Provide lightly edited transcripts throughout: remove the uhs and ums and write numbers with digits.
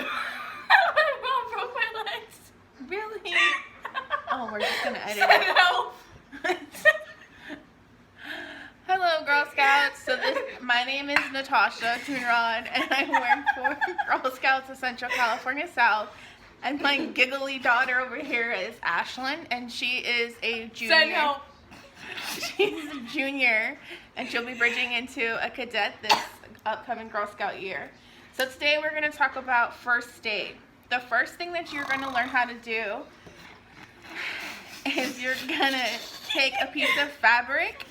my mom broke my legs. Really? Oh, we're just gonna edit Send it. help. Hello, Girl Scouts. So my name is Natasha Tunrod, and I work for Girl Scouts of Central California South. And my giggly daughter over here is Ashlynn, and she is a junior. Send help. She's a junior, and she'll be bridging into a cadet this upcoming Girl Scout year. So today we're going to talk about first aid. The first thing that you're going to learn how to do is you're going to take a piece of fabric.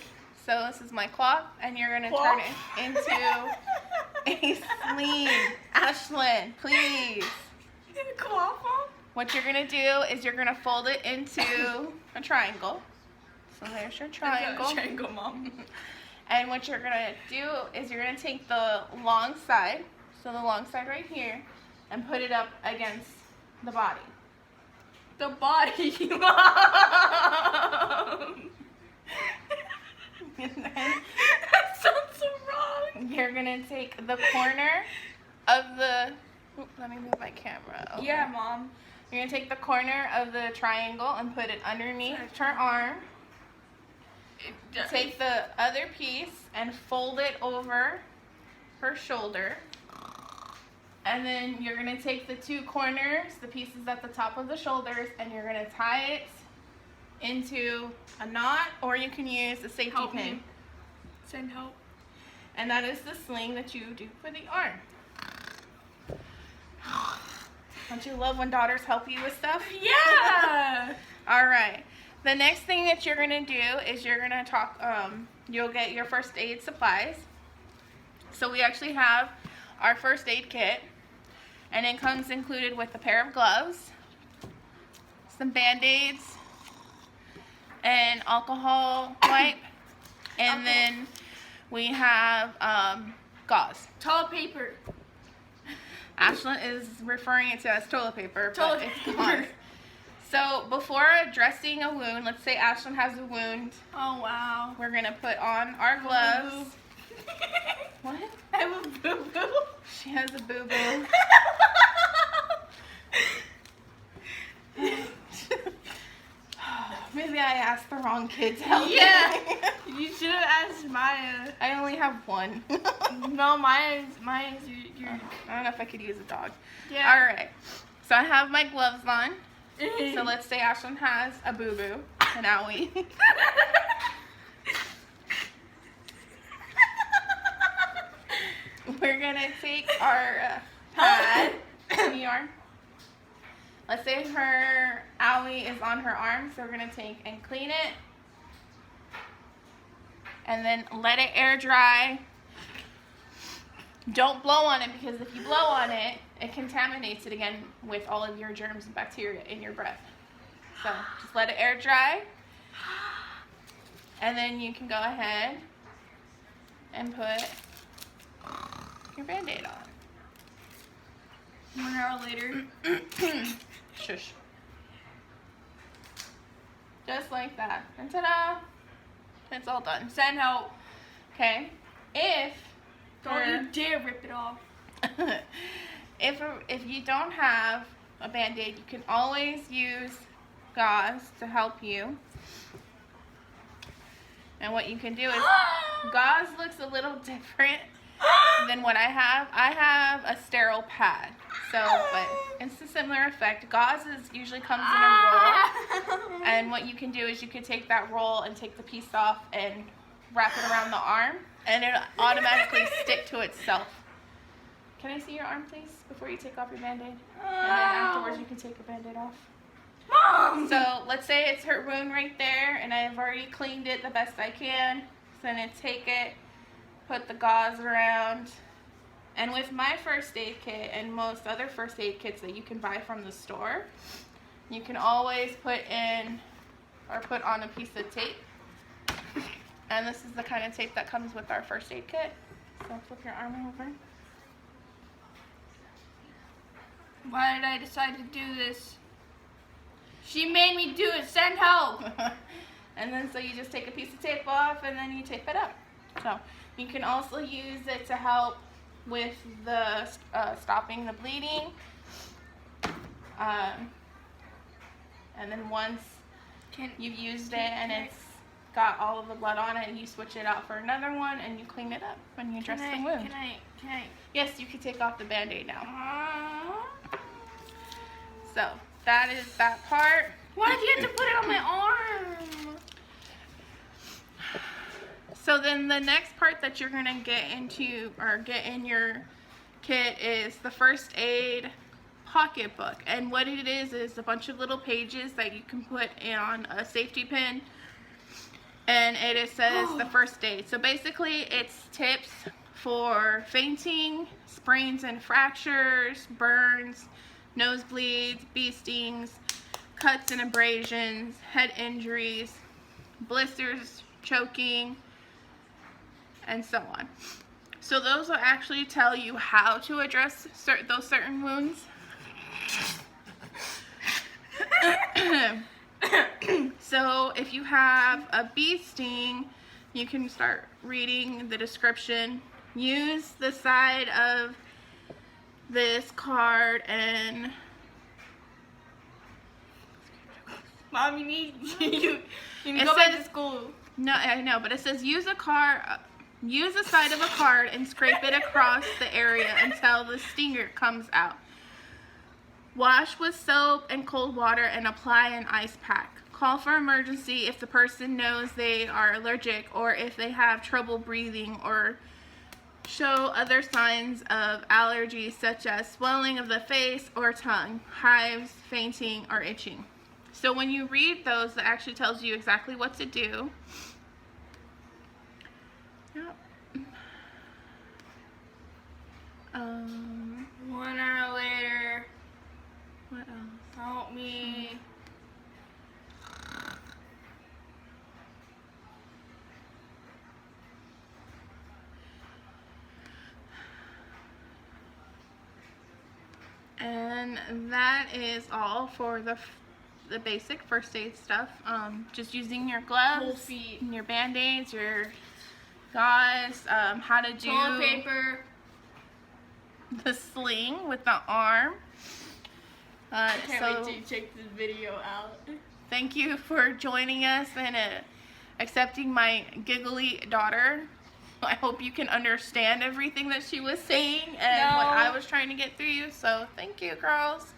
So this is my cloth, and you're going to turn it into a sling. Ashlynn, please. What you're going to do is you're going to fold it into a triangle. So there's your triangle. Triangle, Mom. And what you're going to do is you're going to take the long side, so the long side right here, and put it up against the body. The body, Mom. And then That sounds so wrong. you're going to take the corner of the... Oop, let me move my camera over. Yeah, Mom. You're going to take the corner of the triangle and put it underneath her arm. Take the other piece and fold it over her shoulder. And then you're going to take the two corners, the pieces at the top of the shoulders, and you're going to tie it into a knot, or you can use a safety Help pin. me. Send help. And that is the sling that you do for the arm. Don't you love when daughters help you with stuff? Yeah. All right. The next thing that you're going to do is you're going to you'll get your first aid supplies. So we actually have our first aid kit, and it comes included with a pair of gloves, some Band-Aids, an alcohol wipe, and then we have gauze. Toilet paper. Ashlynn is referring it to as toilet paper, Toilet but it's paper. gauze. So before dressing a wound, let's say Ashlynn has a wound, Oh, wow. we're going to put on our gloves. What? I have a boo-boo. She has a boo-boo. Maybe I asked the wrong kid to help Yeah. me. You should have asked Maya. I only have one. No, mine's your I don't know if I could use a dog. yeah. All right. So I have my gloves on. So let's say Ashlynn has a boo-boo, an owie. We're going to take our pad in the arm. Let's say her owie is on her arm, so we're going to take and clean it. And then let it air dry. Don't blow on it, because if you blow on it, it contaminates it again with all of your germs and bacteria in your breath. So just let it air dry. And then you can go ahead and put your Band-Aid on. 1 hour later. Shush. Just like that. And ta-da! It's all done. Send help. Okay? If Don't you dare rip it off. if you don't have a Band-Aid, you can always use gauze to help you. And what you can do is, gauze looks a little different than what I have. I have a sterile pad, but it's a similar effect. Gauze usually comes in a roll, and what you can do is you can take that roll and take the piece off and wrap it around the arm, and it'll automatically stick to itself. Can I see your arm, please, before you take off your Band-Aid? And then afterwards you can take your Band-Aid off. Mom! So let's say it's her wound right there, and I've already cleaned it the best I can. So I'm going to take it, put the gauze around, and with my first aid kit and most other first aid kits that you can buy from the store, you can always put on a piece of tape. And this is the kind of tape that comes with our first aid kit. So flip your arm over. Why did I decide to do this? She made me do it. Send help. And then so you just take a piece of tape off and then you tape it up. So you can also use it to help with the stopping the bleeding. And then once you've used it and it's got all of the blood on it, you switch it out for another one and you clean it up when you dress the wound. Can I? Yes, you can take off the Band-Aid now. So that is that part. Why did you have to put it on my arm? So then the next part that you're gonna get into or get in your kit is the first aid pocketbook, and what it is a bunch of little pages that you can put on a safety pin, and it says the first aid. So basically it's tips for fainting, sprains and fractures, burns, nosebleeds, bee stings, cuts and abrasions, head injuries, blisters, choking, and so on. So those will actually tell you how to address those certain wounds. So if you have a bee sting, you can start reading the description. Use the side of this card and Mom, you need to go back to school. No, I know, but it says use the side of a card and scrape it across the area until the stinger comes out. Wash with soap and cold water and apply an ice pack. Call for emergency if the person knows they are allergic or if they have trouble breathing or show other signs of allergies such as swelling of the face or tongue, hives, fainting, or itching. So when you read those, it actually tells you exactly what to do. Yep. 1 hour later. What else? Help me. And that is all for the basic first aid stuff. Just using your gloves, Whole feet. your Band-Aids, your gauze, how to do Toilet paper. the sling with the arm. I can't wait to check this video out. Thank you for joining us and accepting my giggly daughter. I hope you can understand everything that she was saying and what I was trying to get through you. So thank you, girls.